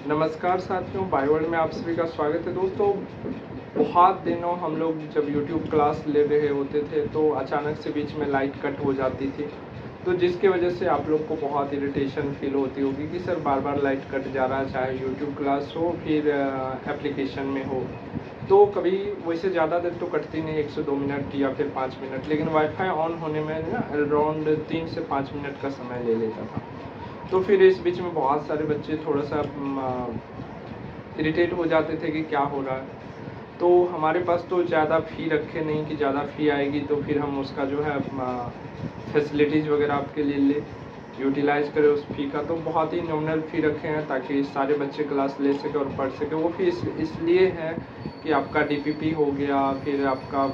नमस्कार साथियों, बाईवर्ल्ड में आप सभी का स्वागत है। दोस्तों, बहुत दिनों हम लोग जब YouTube क्लास ले रहे होते थे तो अचानक से बीच में लाइट कट हो जाती थी, तो जिसकी वजह से आप लोग को बहुत इरिटेशन फील होती होगी कि सर बार बार लाइट कट जा रहा है, चाहे YouTube क्लास हो फिर एप्लीकेशन में हो। तो कभी वैसे ज़्यादा देर तो कटती नहीं, 1 से 2 मिनट या फिर 5 मिनट, लेकिन वाईफाई ऑन होने में ना अराउंड 3 से 5 मिनट का समय ले लेता था। तो फिर इस बीच में बहुत सारे बच्चे थोड़ा सा इरिटेट हो जाते थे कि क्या हो रहा है। तो हमारे पास तो ज़्यादा फ़ी रखे नहीं कि ज़्यादा फ़ी आएगी तो फिर हम उसका जो है फैसिलिटीज़ वगैरह आपके लिए ले यूटिलाइज़ करें उस फ़ी का। तो बहुत ही नॉमिनल फ़ी रखे हैं ताकि सारे बच्चे क्लास ले सके और पढ़ सके। वो फ़ी इसलिए है कि आपका DPP हो गया, फिर आपका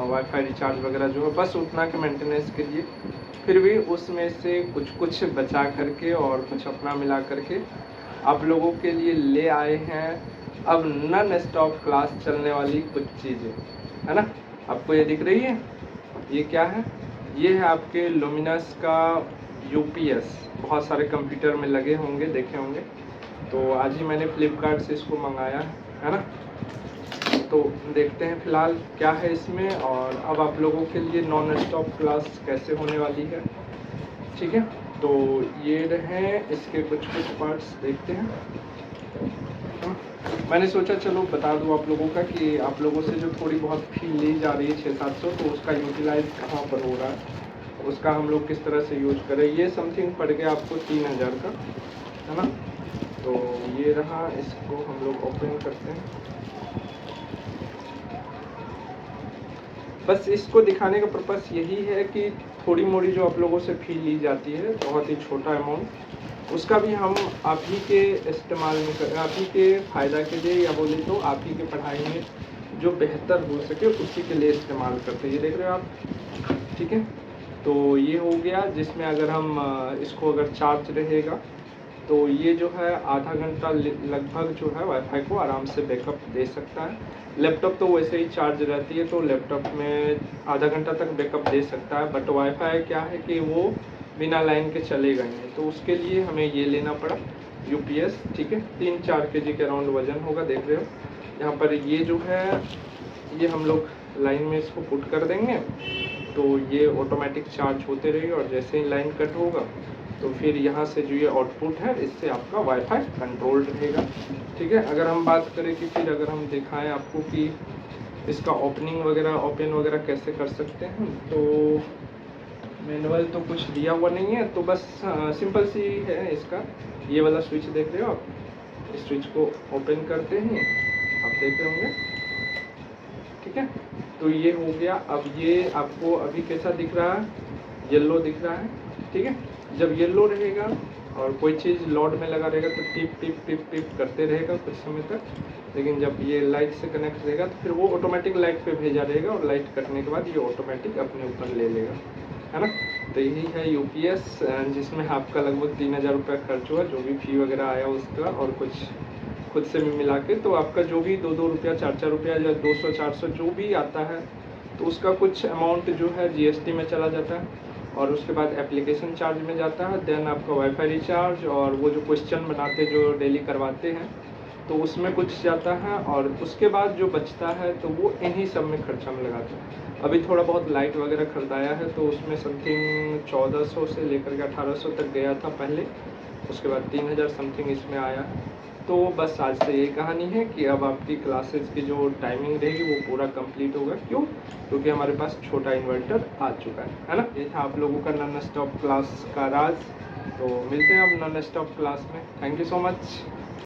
वाईफाई रिचार्ज वगैरह जो है, बस उतना के मेंटेनेंस के लिए। फिर भी उसमें से कुछ बचा करके और कुछ अपना मिला करके आप लोगों के लिए ले आए हैं अब नॉन स्टॉप क्लास चलने वाली कुछ चीज़ें, है ना। आपको ये दिख रही है, ये क्या है? ये है आपके लुमिनस का UPS। बहुत सारे कंप्यूटर में लगे होंगे, देखे होंगे। तो आज ही मैंने फ्लिपकार्ट से इसको मंगाया है ना। तो देखते हैं फ़िलहाल क्या है इसमें, और अब आप लोगों के लिए नॉन स्टॉप क्लास कैसे होने वाली है, ठीक है। तो ये रहे इसके कुछ पार्ट्स, देखते हैं। मैंने सोचा चलो बता दूं आप लोगों का कि आप लोगों से जो थोड़ी बहुत फ़ी ली जा रही है 600-700, तो उसका यूटिलाइज़ कहाँ पर हो रहा है, उसका हम लोग किस तरह से यूज करें। ये समथिंग पड़ गया आपको 3000 का, है ना। तो ये रहा, इसको हम लोग ओपन करते हैं। बस इसको दिखाने का पर्पस यही है कि थोड़ी मोड़ी जो आप लोगों से फ़ी ली जाती है, बहुत ही छोटा अमाउंट, उसका भी हम आप ही के इस्तेमाल में कर, आप ही के फ़ायदा के लिए, या बोले तो आप ही के पढ़ाई में जो बेहतर हो सके उसी के लिए इस्तेमाल करते हैं। ये देख रहे हो आप, ठीक है। तो ये हो गया, जिसमें अगर हम इसको अगर चार्ज रहेगा तो ये जो है आधा घंटा लगभग जो है वाईफाई को आराम से बैकअप दे सकता है। लैपटॉप तो वैसे ही चार्ज रहती है, तो लैपटॉप में आधा घंटा तक बैकअप दे सकता है, बट वाईफाई क्या है कि वो बिना लाइन के चलेगा ही नहीं। तो उसके लिए हमें ये लेना पड़ा UPS, ठीक है। 3-4 kg के अराउंड वजन होगा, देख रहे हो यहाँ पर। ये जो है ये हम लोग लाइन में इसको पुट कर देंगे तो ये ऑटोमेटिक चार्ज होते रहेगा, और जैसे ही लाइन कट होगा तो फिर यहाँ से जो ये आउटपुट है इससे आपका वाईफाई कंट्रोल रहेगा, ठीक है। अगर हम बात करें कि फिर अगर हम दिखाएं आपको कि इसका ओपनिंग वगैरह ओपन वगैरह कैसे कर सकते हैं, तो मैनुअल तो कुछ दिया हुआ नहीं है, तो बस सिंपल सी है इसका। ये वाला स्विच देख रहे हो आप, इस स्विच को ओपन करते हैं, आप देख रहे होंगे, ठीक है। तो ये हो गया। अब ये आपको अभी कैसा दिख रहा है, येलो दिख रहा है, ठीक है। जब येलो रहेगा और कोई चीज़ लोड में लगा रहेगा तो टिप टिप टिप टिप करते रहेगा कुछ समय तक, लेकिन जब ये लाइट से कनेक्ट रहेगा तो फिर वो ऑटोमेटिक लाइट पे भेजा रहेगा, और लाइट कटने के बाद ये ऑटोमेटिक अपने ऊपर ले लेगा, है ना। तो यही है UPS, जिसमें आपका लगभग 3000 रुपये खर्च हुआ, जो भी फ़ी वगैरह आया उसका, और कुछ खुद से भी मिला के। तो आपका जो भी 2-2 रुपया 4-4 रुपया या 200-400 जो भी आता है, तो उसका कुछ अमाउंट जो है GST में चला जाता है, और उसके बाद एप्लीकेशन चार्ज में जाता है, देन आपका वाईफाई रिचार्ज, और वो जो क्वेश्चन बनाते जो डेली करवाते हैं तो उसमें कुछ जाता है, और उसके बाद जो बचता है तो वो इन्हीं सब में खर्चा में लगाते हैं। अभी थोड़ा बहुत लाइट वगैरह खरीदाया है तो उसमें समथिंग 1400 से लेकर के 1800 तक गया था पहले, उसके बाद 3000 समथिंग इसमें आया है। तो बस आज से ये कहानी है कि अब आपकी क्लासेस की जो टाइमिंग रहेगी वो पूरा कंप्लीट होगा। क्यों? क्योंकि हमारे पास छोटा इन्वर्टर आ चुका है ना। ये था आप लोगों का नॉन स्टॉप क्लास का राज। तो मिलते हैं अब नॉन स्टॉप क्लास में। Thank you so much.